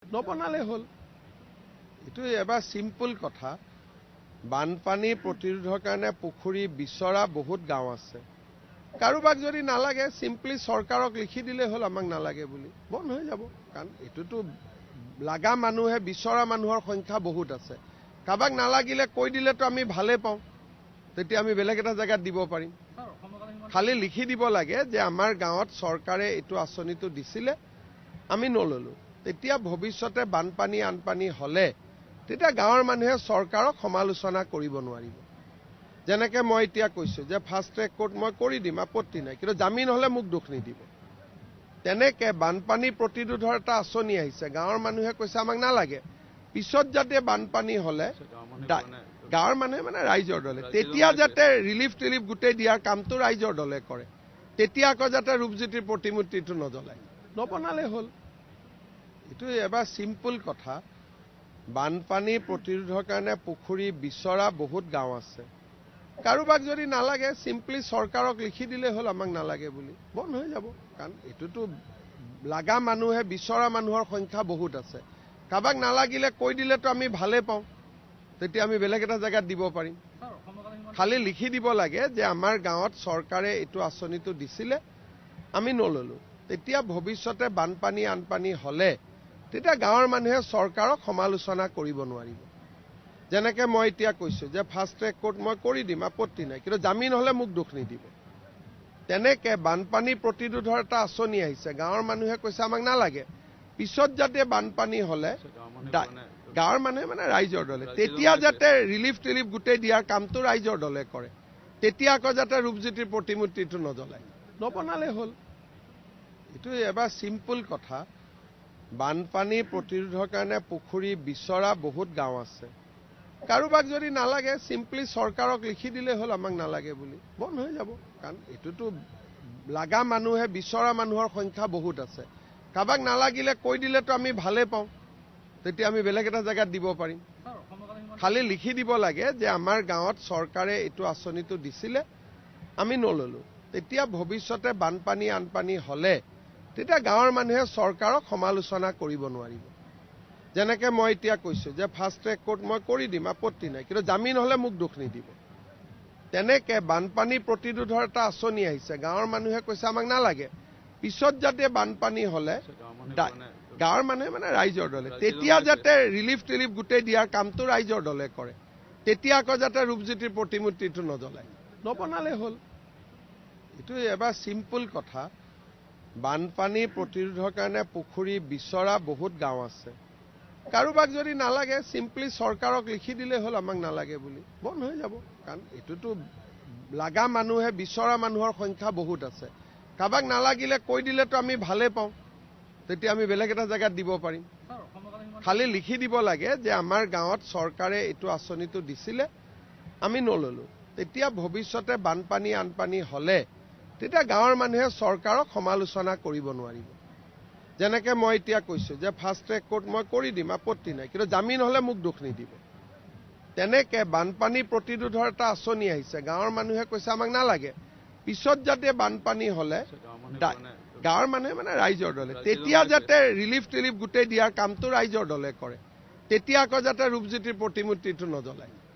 নবনালে হল এটো এবাৰ সিম্পল কথা বানপানী প্ৰতিৰোধৰ কাৰণে পুখুৰী বিচৰা বহুত গাঁও আছে কাৰোবাক যদি নালাগে সিম্পলি চৰকাৰক লিখি দিলে হল আমাক নালাগে বুলি বন্ধ হৈ যাব কাৰণ এটোটো লাগা মানুহে বিচৰা মানুহৰ সংখ্যা বহুত আছে কাবাক নালাগিলে কৈ দিলেতো আমি ভালে পাওঁ তেতিয়া আমি বেলেগ এটা জায়গাত দিব পাৰিম খালি লিখি দিব লাগে যে আমাৰ গাঁৱত চৰকাৰে এটো আঁচনিটো দিছিলে আমি নললো তেতিয়া ভৱিষ্যতে বানপানী আনপানী হলে তেতিয়া গাঁৱৰ মানুহে চৰকাৰক সমালোচনা কৰিব নোৱাৰিব যেনেকৈ মই এতিয়া কৈছো যে ফাষ্ট ট্ৰেক কোৰ্ট মই কৰি দিম আপত্তি নাই কিন্তু জামিন হলে মোক দুখ নিদিব তেনেকৈ বানপানী প্ৰতিৰোধৰ এটা আঁচনি আহিছে গাঁৱৰ মানুহে কৈছে আমাক নালাগে পিছত যাতে বানপানী হলে গাঁৱৰ মানুহে মানে ৰাইজৰ দলে তেতিয়া যাতে ৰিলিফ টিলিফ গোটেই দিয়াৰ কামটো ৰাইজৰ দলে কৰে তেতিয়া আকৌ যাতে ৰূপজ্যোতিৰ প্ৰতিমূৰ্তিটো নজ্বলায় নবনালে হল এটো এবাৰ সিম্পল কথা বানপানী প্ৰতিৰোধৰ কাৰণে পুখুৰী বিচৰা বহুত গাঁও আছে কাৰোবাক যদি নালাগে সিম্পলি চৰকাৰক লিখি দিলে হল আমাক নালাগে বুলি বন্ধ হৈ যাব কাৰণ এটোটো লাগা মানুহে বিচৰা মানুহৰ সংখ্যা বহুত আছে কাবাক নালাগিলে কৈ দিলেতো আমি ভালে পাওঁ তেতিয়া আমি বেলেগ এটা জায়গাত দিব পাৰিম খালি লিখি দিব লাগে যে আমাৰ গাঁৱত চৰকাৰে এটো আঁচনিটো দিছিলে আমি নললো তেতিয়া ভৱিষ্যতে বানপানী আনপানী হলে তেতিয়া গাঁৱৰ মানুহে চৰকাৰক সমালোচনা কৰিব নোৱাৰিব যেনেকৈ মই এতিয়া কৈছো যে ফাষ্ট ট্ৰেক কোৰ্ট মই কৰি দিম আপত্তি নাই কিন্তু জামিন হলে মোক দুখ নিদিব তেনেকৈ বানপানী প্ৰতিৰোধৰ এটা আঁচনি আহিছে গাঁৱৰ মানুহে কৈছে আমাক নালাগে পিছত যাতে বানপানী হলে গাঁৱৰ মানুহে মানে ৰাইজৰ দলে তেতিয়া যাতে ৰিলিফ টিলিফ গোটেই দিয়াৰ কামটো ৰাইজৰ দলে কৰে তেতিয়া আকৌ যাতে ৰূপজ্যোতিৰ প্ৰতিমূৰ্তিটো নজ্বলায় নবনালে হল এটো এবাৰ সিম্পল কথা বানপানী প্ৰতিৰোধৰ কাৰণে পুখুৰী বিচৰা বহুত গাঁও আছে কাৰোবাক যদি নালাগে সিম্পলি চৰকাৰক লিখি দিলে হল আমাক নালাগে বুলি বন্ধ হৈ যাব কাৰণ এটোটো লাগা মানুহে বিচৰা মানুহৰ সংখ্যা বহুত আছে কাবাক নালাগিলে কৈ দিলেতো আমি ভালে পাওঁ তেতিয়া আমি বেলেগ এটা জায়গাত দিব পাৰিম খালি লিখি দিব লাগে যে আমাৰ গাঁৱত চৰকাৰে এটো আঁচনিটো দিছিলে আমি নললো তেতিয়া ভৱিষ্যতে বানপানী আনপানী হলে তেতিয়া গাঁৱৰ মানুহে চৰকাৰক সমালোচনা কৰিব নোৱাৰিব যেনেকৈ মই এতিয়া কৈছো যে ফাষ্ট ট্ৰেক কোৰ্ট মই কৰি দিম আপত্তি নাই কিন্তু জামিন হলে মোক দুখ নিদিব তেনেকৈ বানপানী প্ৰতিৰোধৰ এটা আঁচনি আহিছে গাঁৱৰ মানুহে কৈছে আমাক নালাগে পিছত যাতে বানপানী হলে গাঁৱৰ মানুহে মানে ৰাইজৰ দলে তেতিয়া যাতে ৰিলিফ টিলিফ গোটেই দিয়াৰ কামটো ৰাইজৰ দলে কৰে তেতিয়া আকৌ যাতে ৰূপজ্যোতিৰ প্ৰতিমূৰ্তিটো নজ্বলায় নবনালে হল এটো এবাৰ সিম্পল কথা বানপানী প্ৰতিৰোধৰ কাৰণে পুখুৰী বিচৰা বহুত গাঁও আছে কাৰোবাক যদি নালাগে সিম্পলি চৰকাৰক লিখি দিলে হল আমাক নালাগে বুলি বন্ধ হৈ যাব কাৰণ এটোটো লাগা মানুহে বিচৰা মানুহৰ সংখ্যা বহুত আছে কাবাক নালাগিলে কৈ দিলেতো আমি ভালে পাওঁ তেতিয়া আমি বেলেগ এটা জায়গাত দিব পাৰিম খালি লিখি দিব লাগে যে আমাৰ গাঁৱত চৰকাৰে এটো আঁচনিটো দিছিলে আমি নললো তেতিয়া ভৱিষ্যতে বানপানী আনপানী হলে তেতিয়া গাঁৱৰ মানুহে চৰকাৰক সমালোচনা কৰিব নোৱাৰিব যেনেকৈ মই এতিয়া কৈছো যে ফাষ্ট ট্ৰেক কোৰ্ট মই কৰি দিম আপত্তি নাই কিন্তু জামিন হলে মোক দুখ নিদিব তেনেকৈ বানপানী প্ৰতিৰোধৰ এটা আঁচনি আহিছে গাঁৱৰ মানুহে কৈছে আমাক নালাগে পিছত যাতে বানপানী হলে গাঁৱৰ মানুহে মানে ৰাইজৰ দলে তেতিয়া যাতে ৰিলিফ টিলিফ গোটেই দিয়াৰ কামটো ৰাইজৰ দলে কৰে তেতিয়া আকৌ যাতে ৰূপজ্যোতিৰ প্ৰতিমূৰ্তিটো নজ্বলায়